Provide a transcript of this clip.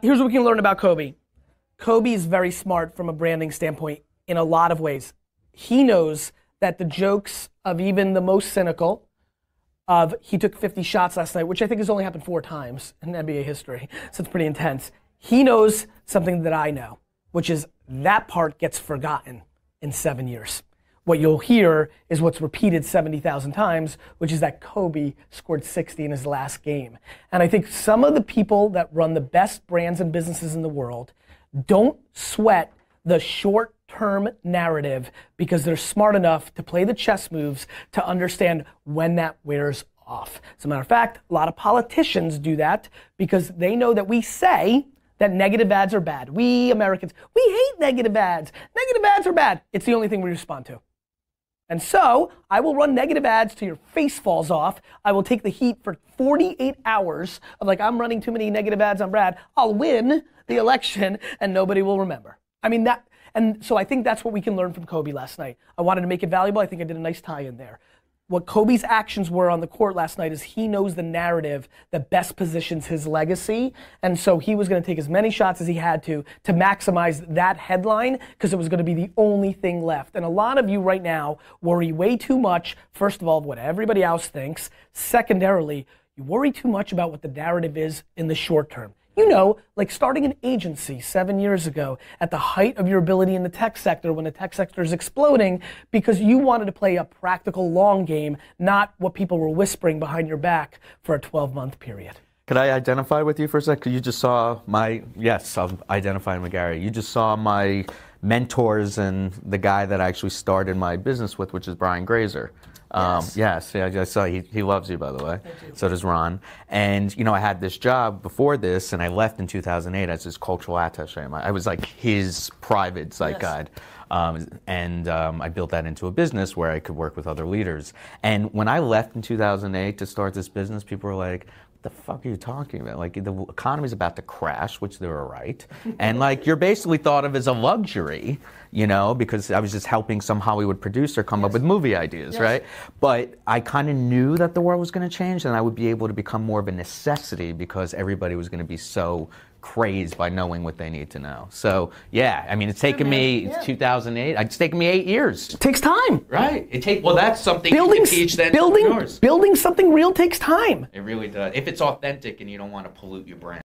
Here's what we can learn about Kobe. Kobe is very smart from a branding standpoint in a lot of ways. He knows that the jokes of even the most cynical of he took 50 shots last night, which I think has only happened 4 times in NBA history, so it's pretty intense. He knows something that I know, which is that part gets forgotten in 7 years. What you'll hear is what's repeated 70,000 times, which is that Kobe scored 60 in his last game. And I think some of the people that run the best brands and businesses in the world don't sweat the short-term narrative because they're smart enough to play the chess moves to understand when that wears off. As a matter of fact, a lot of politicians do that because they know that we say that negative ads are bad. We Americans, we hate negative ads. Negative ads are bad. It's the only thing we respond to. And so, I will run negative ads till your face falls off. I will take the heat for 48 hours of like, I'm running too many negative ads on Brad. I'll win the election and nobody will remember. I mean that, and so I think that's what we can learn from Kobe last night. I wanted to make it valuable. I think I did a nice tie in there. What Kobe's actions were on the court last night is he knows the narrative that best positions his legacy, and so he was going to take as many shots as he had to maximize that headline because it was going to be the only thing left. And a lot of you right now worry way too much, first of all, of what everybody else thinks. Secondarily, you worry too much about what the narrative is in the short term. You know, like starting an agency 7 years ago at the height of your ability in the tech sector when the tech sector is exploding because you wanted to play a practical long game, not what people were whispering behind your back for a 12-month period. Could I identify with you for a second? You just saw my, yes, I'm identifying with Gary. You just saw my mentors and the guy that I actually started my business with, which is Brian Grazer. Yes, yeah, I saw he loves you, by the way. So does Ron. And you know, I had this job before this, and I left in 2008 as his cultural attaché. I was like his private site guide, and I built that into a business where I could work with other leaders. And when I left in 2008 to start this business, people were like, "What the fuck are you talking about? Like the economy's about to crash," which they were right, and like you're basically thought of as a luxury. You know, because I was just helping some Hollywood producer come up with movie ideas, right? But I kind of knew that the world was going to change and I would be able to become more of a necessity because everybody was going to be so crazed by knowing what they need to know. So, yeah, I mean, it's taken me, it's 2008, it's taken me 8 years. It takes time. Right. Well, that's something you can teach then building something real takes time. It really does. If it's authentic and you don't want to pollute your brand.